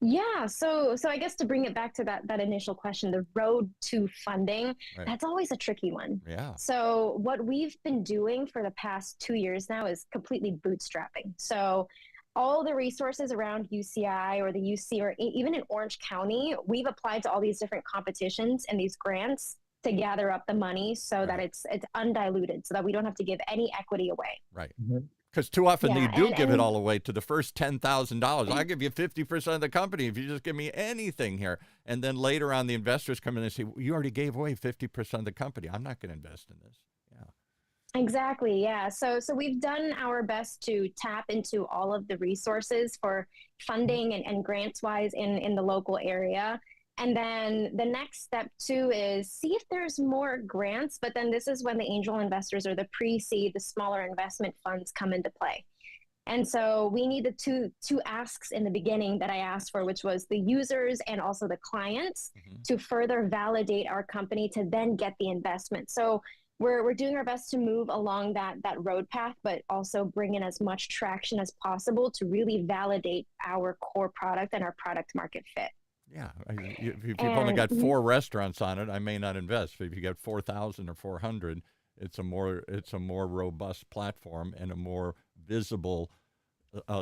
Yeah, so I guess to bring it back to that initial question, the road to funding, Right. that's always a tricky one. Yeah. So what we've been doing for the past 2 years now is completely bootstrapping. So all the resources around UCI or the UC or even in Orange County, we've applied to all these different competitions and these grants to gather up the money so that Right. it's undiluted, so that we don't have to give any equity away. Right. Mhm. Because too often Yeah, you do give it and all away to the first $10,000. I give you 50% of the company if you just give me anything here. And then later on, the investors come in and say, well, you already gave away 50% of the company. I'm not going to invest in this. Yeah. exactly, yeah. So we've done our best to tap into all of the resources for funding and grants wise in the local area. And then the next step too is see if there's more grants, but then this is when the angel investors or the pre-seed, the smaller investment funds come into play. And so we need the two asks in the beginning that I asked for, which was the users and also the clients Mm-hmm. to further validate our company to then get the investment. So we're doing our best to move along that road path, but also bring in as much traction as possible to really validate our core product and our product market fit. Yeah. If you've only And got 4 restaurants on it, I may not invest. But if you got 4,000 or 400, it's a more robust platform and a more visible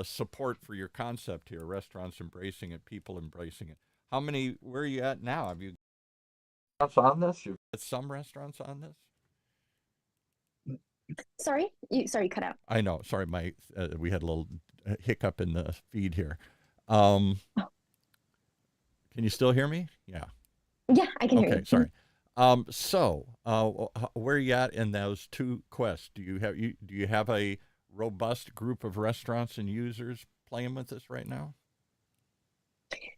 support for your concept here. Restaurants embracing it, people embracing it. Where are you at now? Have you got on this? You've got some restaurants on this? sorry, you cut out. I know. Sorry, we had a little hiccup in the feed here. Can you still hear me? Yeah. Yeah, I can hear you. Okay, sorry. Where are you at in those 2 quests? Do you have a robust group of restaurants and users playing with this right now?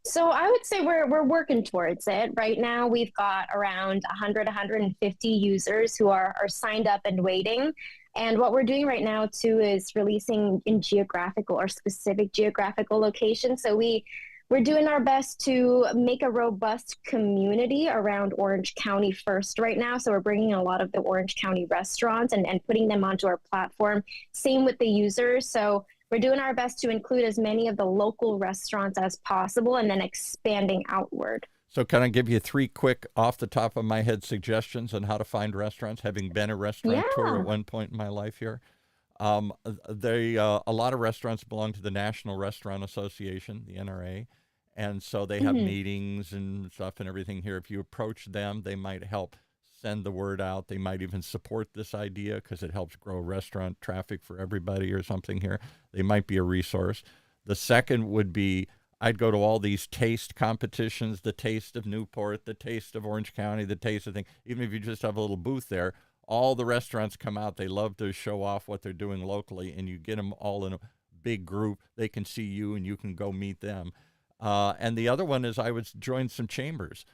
So I would say we're working towards it. Right now, we've got around 100, 150 users who are signed up and waiting. And what we're doing right now too is releasing in geographical or specific geographical locations. So we're doing our best to make a robust community around Orange County first right now. So we're bringing a lot of the Orange County restaurants and putting them onto our platform. Same with the users. So we're doing our best to include as many of the local restaurants as possible and then expanding outward. So can I give you 3 quick off the top of my head suggestions on how to find restaurants, having been a restaurateur at one point in my life here? A lot of restaurants belong to the National Restaurant Association, the NRA, and so they have meetings and stuff and everything here. If you approach them, they might help send the word out. They might even support this idea because it helps grow restaurant traffic for everybody or something here. They might be a resource. The second would be, I'd go to all these taste competitions, the Taste of Newport, the Taste of Orange County, the Taste of thing. Even if you just have a little booth there, all the restaurants come out. They love to show off what they're doing locally, and you get them all in a big group. They can see you, and you can go meet them. And the other one is I would join some chambers.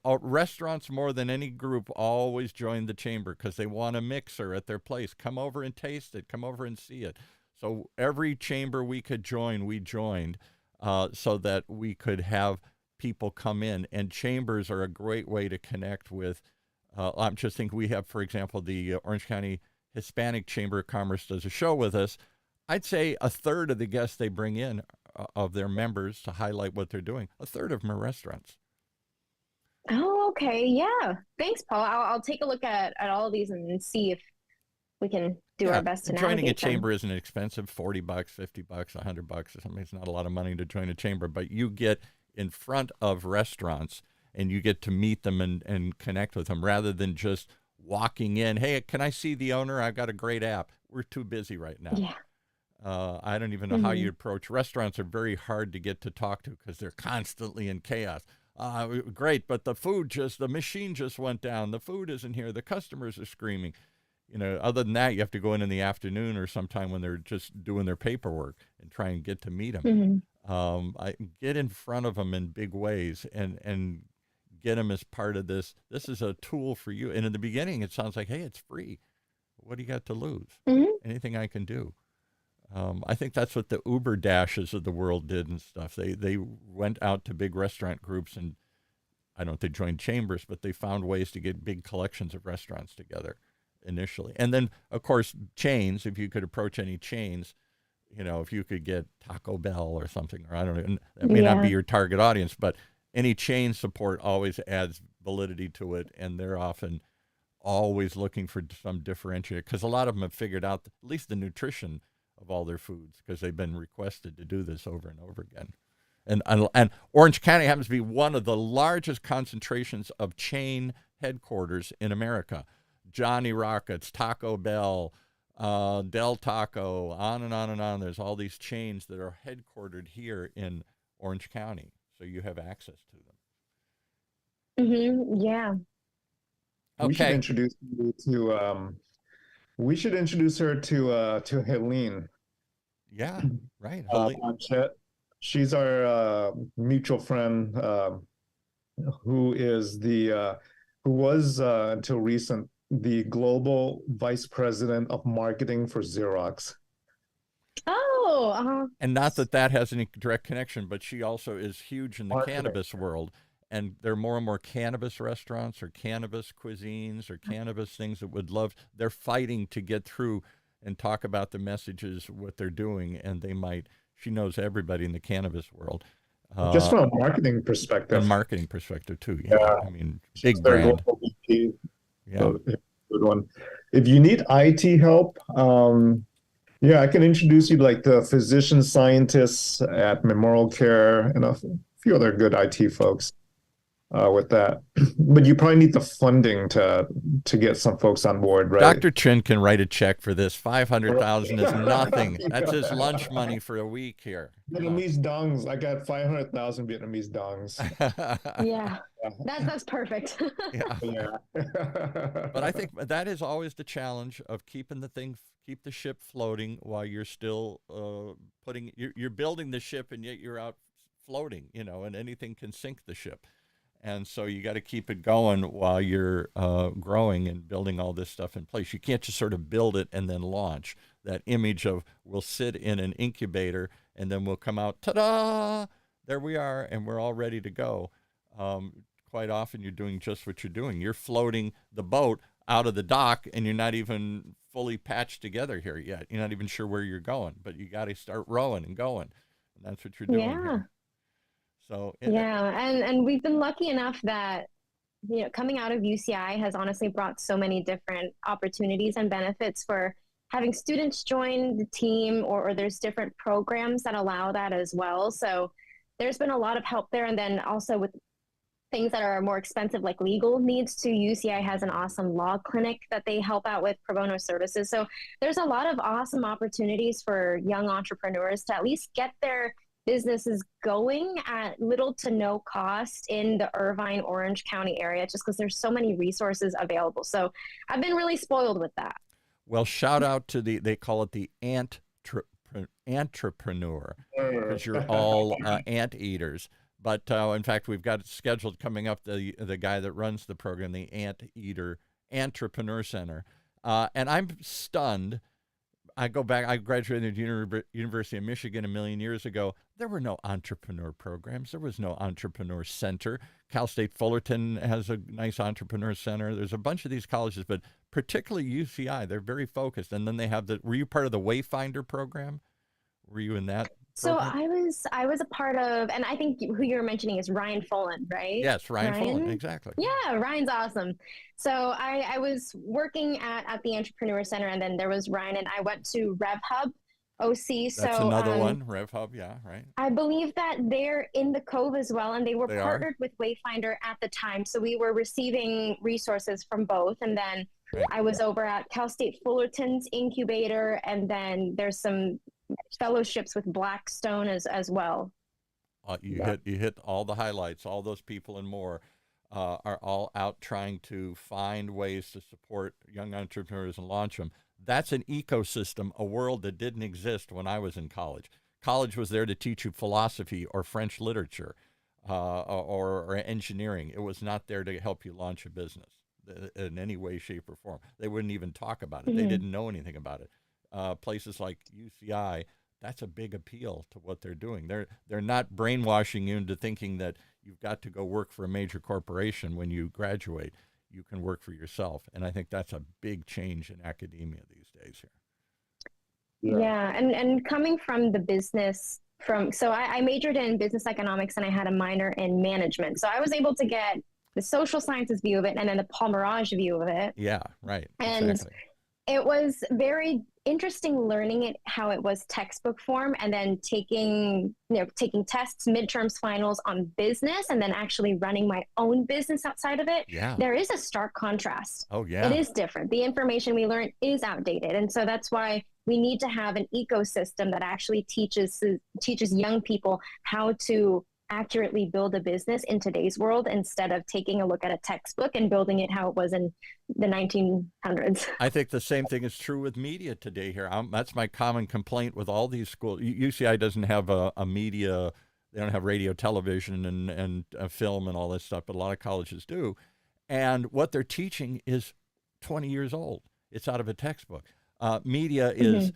Restaurants more than any group always join the chamber because they want a mixer at their place. Come over and taste it. Come over and see it. So every chamber we could join, we joined so that we could have people come in. And chambers are a great way to connect with. I'm just thinking we have, for example, the Orange County Hispanic Chamber of Commerce does a show with us. I'd say a third of the guests they bring in of their members to highlight what they're doing, a third of them are restaurants. Oh, okay. Yeah. Thanks, Paul. I'll take a look at all of these and see if we can do our best to joining a navigate them. chamber isn't expensive, $40, $50, $100 or something. It's not a lot of money to join a chamber, but you get in front of restaurants and you get to meet them and connect with them rather than just walking in. Hey, can I see the owner? I've got a great app. We're too busy right now. Yeah. I don't even know how you approach. Restaurants are very hard to get to talk to because they're constantly in chaos. Great, but the machine just went down. The food isn't here. The customers are screaming. Other than that, you have to go in the afternoon or sometime when they're just doing their paperwork and try and get to meet them. I get in front of them in big ways and get them as part of this. This is a tool for you. And in the beginning, it sounds like, hey, it's free. What do you got to lose? Anything I can do. I think that's what the Uber Dashes of the world did and stuff. They went out to big restaurant groups, and I don't know if they joined chambers, but they found ways to get big collections of restaurants together initially. And then, of course, chains, if you could approach any chains, if you could get Taco Bell or something, or I don't know, that may not be your target audience, but any chain support always adds validity to it, and they're often always looking for some differentiator, because a lot of them have figured out at least the nutrition of all their foods, because they've been requested to do this over and over again. And Orange County happens to be one of the largest concentrations of chain headquarters in America. Johnny Rockets, Taco Bell, Del Taco, on and on and on. There's all these chains that are headquartered here in Orange County, so you have access to them. Yeah. Okay. We should introduce you to. We should introduce her to Helene. Yeah, right. Blanchette. She's our mutual friend who was until recent the global vice president of marketing for Xerox. Oh, and not that has any direct connection, but she also is huge in the cannabis world. And there are more and more cannabis restaurants or cannabis cuisines or cannabis things that would love. They're fighting to get through and talk about the messages, what they're doing, and she knows everybody in the cannabis world. Just from a marketing perspective. And marketing perspective, too. Yeah. I mean, big brand. Yeah. So, good one. If you need IT help, I can introduce you to like the physician scientists at Memorial Care and a few other good IT folks. With that, but you probably need the funding to get some folks on board, right? Dr. Trinh can write a check for this. $500,000 is nothing. That's his lunch money for a week here. Vietnamese dongs. I got 500,000 Vietnamese dongs. Yeah, that's perfect. Yeah. But I think that is always the challenge of keep the ship floating while you're still you're building the ship, and yet you're out floating, and anything can sink the ship. And so you got to keep it going while you're growing and building all this stuff in place. You can't just sort of build it and then launch. That image of we'll sit in an incubator and then we'll come out, ta-da, there we are, and we're all ready to go. Quite often you're doing just what you're doing. You're floating the boat out of the dock, and you're not even fully patched together here yet. You're not even sure where you're going, but you got to start rowing and going. And that's what you're doing here. So and we've been lucky enough that coming out of UCI has honestly brought so many different opportunities and benefits for having students join the team, or there's different programs that allow that as well. So there's been a lot of help there. And then also with things that are more expensive, like legal needs, too, UCI has an awesome law clinic that they help out with pro bono services. So there's a lot of awesome opportunities for young entrepreneurs to at least get their businesses going at little to no cost in the Irvine, Orange County area, just because there's so many resources available. So I've been really spoiled with that. Well, shout out to they call it the entrepreneur, because you're all ant eaters. But in fact, we've got it scheduled coming up, the guy that runs the program, the Ant Eater Entrepreneur Center. And I'm stunned. I go back, I graduated at University of Michigan a million years ago. There were no entrepreneur programs. There was no entrepreneur center. Cal State Fullerton has a nice entrepreneur center. There's a bunch of these colleges, but particularly UCI, they're very focused. And then they have were you part of the Wayfinder program? Were you in that program? So I was a part of, and I think who you're mentioning is Ryan Fullen, right? Yes, Ryan Fullen, exactly. Yeah, Ryan's awesome. So I was working at the Entrepreneur Center, and then there was Ryan, and I went to RevHub OC. That's another one, RevHub, yeah, right. I believe that they're in the Cove as well, and they were partnered with Wayfinder at the time. So we were receiving resources from both, and then I was over at Cal State Fullerton's incubator, and then there's some fellowships with Blackstone as well. You hit all the highlights. All those people and more are all out trying to find ways to support young entrepreneurs and launch them. That's an ecosystem, a world that didn't exist when I was in college. College was there to teach you philosophy or French literature or engineering. It was not there to help you launch a business in any way, shape, or form. They wouldn't even talk about it. Mm-hmm. They didn't know anything about it. Places like UCI, that's a big appeal to what they're doing. They're not brainwashing you into thinking that you've got to go work for a major corporation when you graduate. You can work for yourself. And I think that's a big change in academia these days here. Yeah. And coming from the business, so I majored in business economics and I had a minor in management. So I was able to get the social sciences view of it and then the Paul Mirage view of it. Yeah, right. And exactly. It was very interesting learning it how it was textbook form and then taking tests, midterms, finals on business and then actually running my own business outside of it. Yeah. There is a stark contrast. Oh yeah. It is different. The information we learn is outdated. And so that's why we need to have an ecosystem that actually teaches young people how to accurately build a business in today's world instead of taking a look at a textbook and building it how it was in the 1900s. I think the same thing is true with media today here. That's my common complaint with all these schools. UCI doesn't have a media, they don't have radio, television, and film and all this stuff, but a lot of colleges do. And what they're teaching is 20 years old. It's out of a textbook. Media is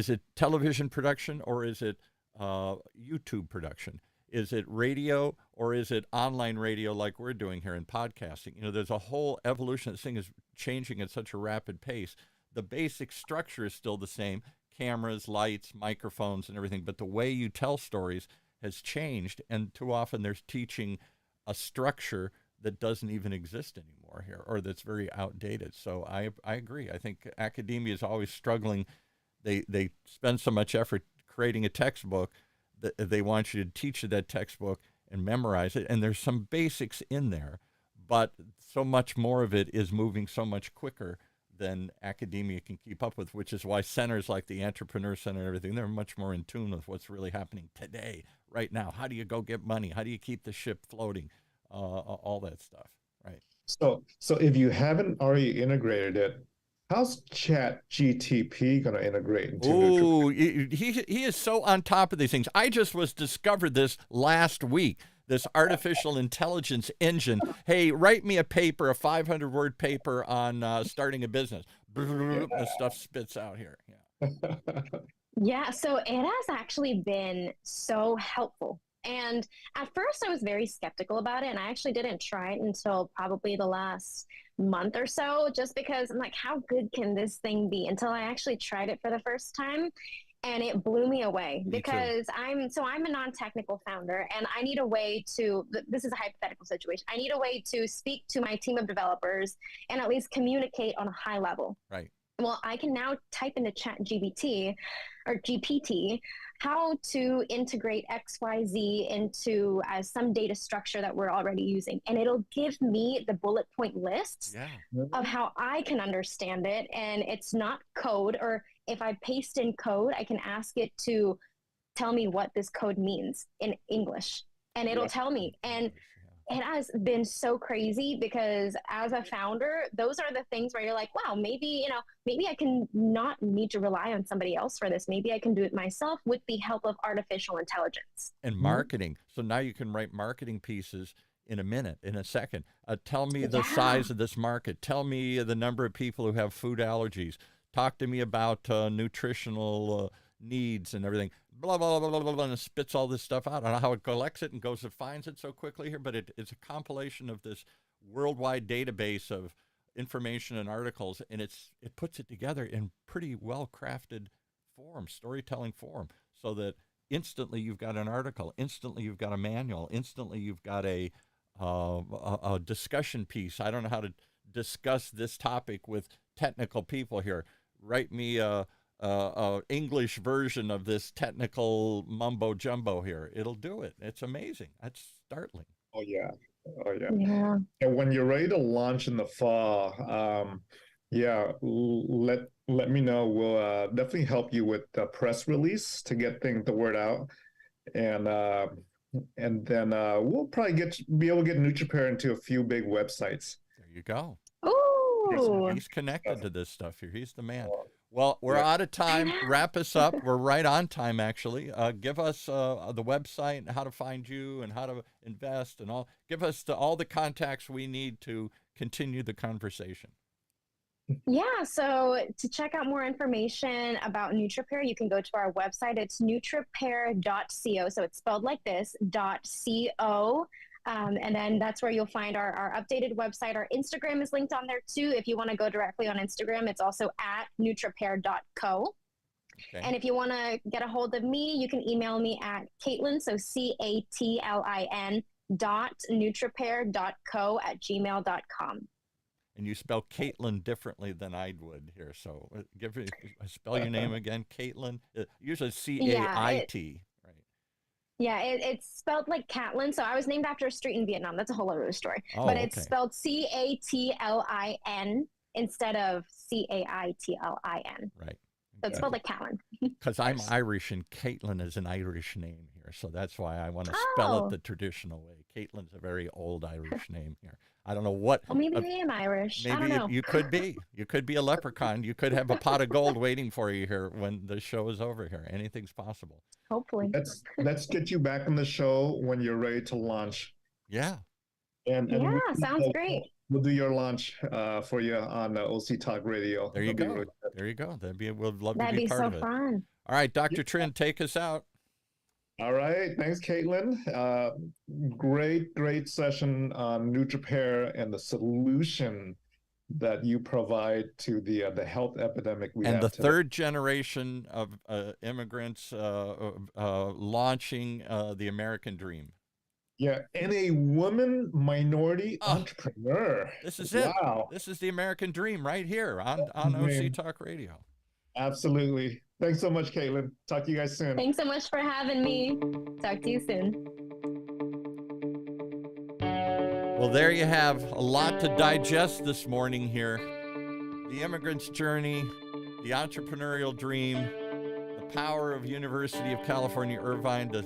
it television production or is it YouTube production? Is it radio or is it online radio like we're doing here in podcasting? You know, there's a whole evolution. This thing is changing at such a rapid pace. The basic structure is still the same, cameras, lights, microphones, and everything, but the way you tell stories has changed, and too often there's teaching a structure that doesn't even exist anymore here, or that's very outdated. So I agree. I think academia is always struggling. They spend so much effort creating a textbook that they want you to teach that textbook and memorize it. And there's some basics in there, but so much more of it is moving so much quicker than academia can keep up with, which is why centers like the Entrepreneur Center and everything, they're much more in tune with what's really happening today, right now. How do you go get money? How do you keep the ship floating? All that stuff, right? So if you haven't already integrated it, how's Chat GTP going to integrate into NUTRIPAIR? He is so on top of these things. I just discovered this last week, this artificial intelligence engine. Hey, write me a paper, a 500-word paper on starting a business. The stuff spits out here. Yeah. Yeah, so it has actually been so helpful. And at first I was very skeptical about it, and I actually didn't try it until probably the last month or so, just because I'm like, how good can this thing be? Until I actually tried it for the first time, and it blew me away. Because I'm a non-technical founder, and I need a way to, this is a hypothetical situation, I need a way to speak to my team of developers and at least communicate on a high level. Right. Well, I can now type into ChatGPT or GPT how to integrate XYZ into some data structure that we're already using. And it'll give me the bullet point lists of how I can understand it. And it's not code, or if I paste in code, I can ask it to tell me what this code means in English. And it'll tell me. And it has been so crazy because as a founder, those are the things where you're like, wow, maybe I can not need to rely on somebody else for this. Maybe I can do it myself with the help of artificial intelligence. And marketing. So now you can write marketing pieces in a minute, in a second. Tell me the size of this market. Tell me the number of people who have food allergies. Talk to me about nutritional needs and everything. Blah, blah, blah, blah, blah, blah, and it spits all this stuff out. I don't know how it collects it and goes and finds it so quickly here, but it's a compilation of this worldwide database of information and articles, and it puts it together in pretty well-crafted form, storytelling form, so that instantly you've got an article, instantly you've got a manual, instantly you've got a discussion piece. I don't know how to discuss this topic with technical people here. Write me a English version of this technical mumbo jumbo here. It'll do it. It's amazing. That's startling. Oh yeah. And when you're ready to launch in the fall, let me know. We'll definitely help you with the press release to get the word out. And and then we'll probably be able to get NutriPair into a few big websites. There you go. Ooh. He's connected to this stuff here. He's the man. Well, we're out of time. Wrap us up. We're right on time, actually. Give us the website and how to find you and how to invest and all. Give us all the contacts we need to continue the conversation. Yeah, so to check out more information about NutriPair, you can go to our website. It's nutripair.co. So it's spelled like this, .co. And then that's where you'll find our updated website. Our Instagram is linked on there too. If you want to go directly on Instagram, it's also at nutripair.co. Okay. And if you want to get a hold of me, you can email me at Catlain, so CATLIN .nutripair.co@gmail.com. And you spell Catlain differently than I would here. So spell your name again, Catlain. Usually C-A-I-T. Yeah, it's spelled like Catlain. So I was named after a street in Vietnam. That's a whole other story. But it's spelled CATLIN instead of CAITLIN. Right. So it's spelled like Catlain. Because I'm Irish and Catlain is an Irish name here. So that's why I want to spell it the traditional way. Caitlin's a very old Irish name here. I don't know what. Well, maybe I am Irish. Maybe I don't know. You could be. You could be a leprechaun. You could have a pot of gold waiting for you here when the show is over here. Anything's possible. Hopefully. Let's get you back on the show when you're ready to launch. Yeah. And sounds great. We'll do your launch for you on OC Talk Radio. There you go. There you go. We'd love to be part of it. That'd be so fun. All right, Dr. Trinh, take us out. All right. Thanks, Catlain. Great session on NutriPair and the solution that you provide to the health epidemic we have. And the today. third generation of immigrants launching the American dream. Yeah, and a woman minority entrepreneur. This is it. Wow. This is the American dream right here on OC Talk Radio. Absolutely. Thanks so much, Catlain. Talk to you guys soon. Thanks so much for having me. Talk to you soon. Well, there you have a lot to digest this morning here. The immigrant's journey, the entrepreneurial dream, the power of University of California, Irvine to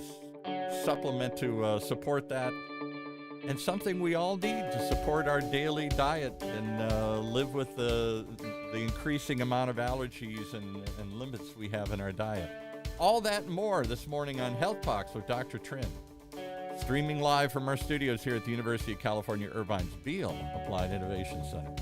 supplement to support that, and something we all need to support our daily diet and live with the increasing amount of allergies and limits we have in our diet. All that and more this morning on Health Talks with Dr. Trinh. Streaming live from our studios here at the University of California, Irvine's Beale Applied Innovation Center.